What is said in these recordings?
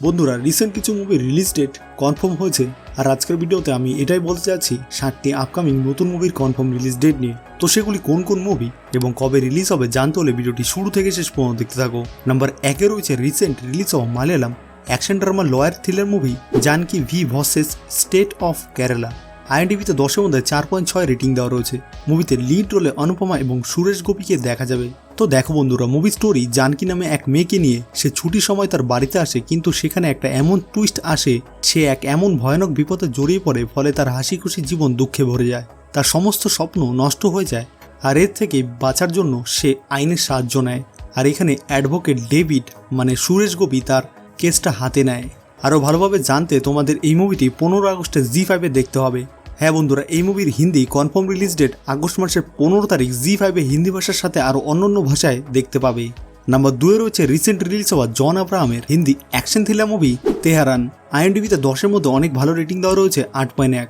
বন্ধুরা রিসেন্ট কিছু movie release date confirm হয়েছে আর আজকের ভিডিওতে আমি এটাই বলতে যাচ্ছি 7টি আপকামিং নতুন মুভির কনফার্ম রিলিজ ডেট নিয়ে। তো সেগুলি কোন কোন মুভি এবং কবে রিলিজ হবে জানতে হলে ভিডিওটি শুরু থেকে শেষ পর্যন্ত দেখতে থাকো। নাম্বার 1-এ রয়েছে রিসেন্ট রিলিজ হওয়া Malayalam action drama lawyer thriller movie Janaki V versus state of Kerala. আইএমডিবিতে 10-এর মধ্যে 4.6 রেটিং দেওয়া রয়েছে। মুভিতে লিড রোলে অনুপমা এবং সুরেশ গোপীকে দেখা যাবে। তো দেখো বন্ধুরা, মুভি স্টোরি জানকি নামে এক মেয়েকে নিয়ে সে ছুটির সময় তার বাড়িতে আসে, কিন্তু সেখানে একটা এমন টুইস্ট আসে, সে এক এমন ভয়ানক বিপদে জড়িয়ে পড়ে, ফলে তার হাসি খুশি জীবন দুঃখে ভরে যায়, তার সমস্ত স্বপ্ন নষ্ট হয়ে যায়। আর এর থেকে বাঁচার জন্য সে আইনের সাহায্য নেয়। আর এখানে অ্যাডভোকেট ডেভিড মানে সুরেশ গোপী তার কেসটা হাতে নেয়। আরও ভালোভাবে জানতে তোমাদের এই মুভিটি 15 আগস্টে জি5-এ দেখতে হবে। হ্যাঁ বন্ধুরা, এই মুভির Hindi confirm release date August মাসের 15 তারিখ জি5-এ হিন্দি ভাষার সাথে আরও অন্যান্য ভাষায় দেখতে পাবে। নাম্বার 2-এ রয়েছে রিসেন্ট রিলিজ হওয়া জন আব্রাহামের Hindi action thriller movie Tehran. আইএমডিবিতে 10-এর মধ্যে অনেক ভালো রেটিং দেওয়া রয়েছে 8.1।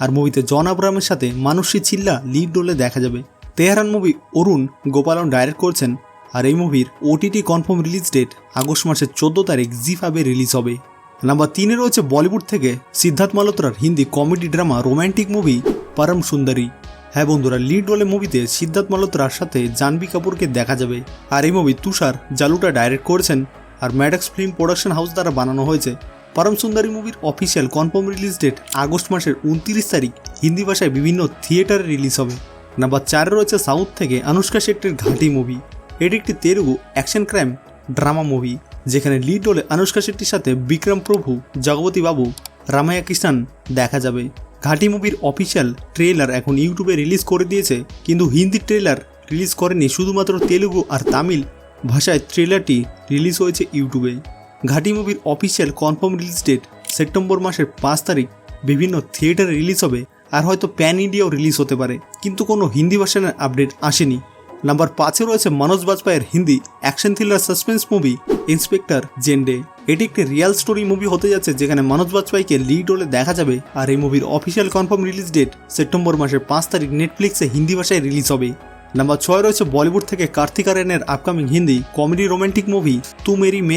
আর মুভিতে জন আব্রাহামের সাথে মানসী ছিল্লা লিড রোলে দেখা যাবে। Tehran movie Arun Gopalan direct করছেন। আর এই মুভির OTT confirm release date August মাসের 14 তারিখ জি5-এ রিলিজ হবে। নাম্বার 3-এ রয়েছে বলিউড থেকে সিদ্ধার্থ মালহোত্রার Hindi comedy drama romantic movie Param Sundari. হ্যাঁ বন্ধুরা, লিড রোলে মুভিতে সিদ্ধার্থ মালহোত্রার সাথে জাহ্নবী কাপুরকে দেখা যাবে। আর এই মুভি তুষার জালুটা ডাইরেক্ট করেছেন আর ম্যাডক্স ফিল্ম প্রোডাকশন হাউস দ্বারা বানানো হয়েছে। পরম সুন্দরী মুভির official confirm release date August মাসের 29 তারিখ হিন্দি ভাষায় বিভিন্ন থিয়েটারে রিলিজ হবে। নাম্বার 4-এ রয়েছে সাউথ থেকে অনুষ্কা শেট্টির ঘাঁটি মুভি। এটি একটি Telugu action crime drama movie, যেখানে লিড রোলে অনুষ্কা শেট্টির সাথে বিক্রম প্রভু, জগপতি বাবু, রামায়া কৃষ্ণন দেখা যাবে। ঘাঁটি মুভির অফিসিয়াল ট্রেলার এখন ইউটিউবে রিলিজ করে দিয়েছে, কিন্তু হিন্দি ট্রেলার রিলিজ করেনি, শুধুমাত্র তেলুগু আর তামিল ভাষায় ট্রেলারটি রিলিজ হয়েছে ইউটিউবে। ঘাঁটি মুভির official confirm release date September মাসের 5 তারিখ বিভিন্ন থিয়েটারে রিলিজ হবে। আর হয়তো প্যান ইন্ডিয়াও রিলিজ হতে পারে, কিন্তু কোনো হিন্দি ভাষার আপডেট আসেনি। নাম্বার 5-এ রয়েছে মনোজ বাজপেয়ীর Hindi action thriller suspense movie inspector Zende. এটি একটি রিয়েল স্টোরি মুভি হতে যাচ্ছে, যেখানে মনোজ বাজপেয়ীকে লিড রোলে দেখা যাবে। আর এই মুভির official confirm release date September মাসের 5 তারিখ নেটফ্লিক্সে হিন্দি ভাষায় রিলিজ হবে। নাম্বার 6-এ রয়েছে বলিউড থেকে কার্তিক আরিয়ানের upcoming Hindi comedy romantic movie তু মেরি মে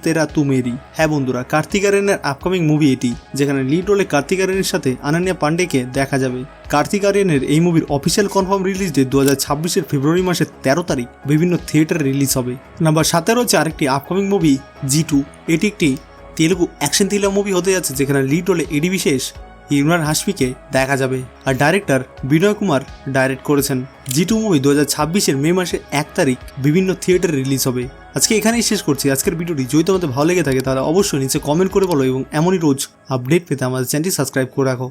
তেরা তু মেরি। হ্যাঁ বন্ধুরা, কার্তিক আরিয়ানের আপকামিং মুভি এটি, যেখানে লিড রোলে কার্তিক আরিয়ানের সাথে অনন্যা পান্ডেকে দেখা যাবে। কার্তিক আরিয়ানের এই মুভির অফিসিয়াল কনফার্ম রিলিজ ডেট 2026-এর ফেব্রুয়ারি মাসের 13 তারিখ বিভিন্ন থিয়েটারে রিলিজ হবে। নাম্বার 7-এ রয়েছে আরেকটি আপকামিং মুভি G2। এটি একটি তেলুগু অ্যাকশন থ্রিলার মুভি হতে যাচ্ছে, যেখানে লিড রোলে এডি বিশেষ, ইমরান হাশমিকে দেখা যাবে। আর ডাইরেক্টর বিনয় কুমার ডাইরেক্ট করেছেন। G2 মুভি 2026-এর মে মাসের 1 তারিখ বিভিন্ন থিয়েটারে রিলিজ হবে। আজকে এখানেই শেষ করছি আজকের ভিডিওটি। যদি তোমাদের ভালো লেগে থাকে তাহলে অবশ্যই নিচে কমেন্ট করে বলো এবং এমনই রোজ আপডেট পেতে আমাদের চ্যানেলটি সাবস্ক্রাইব করে রাখো।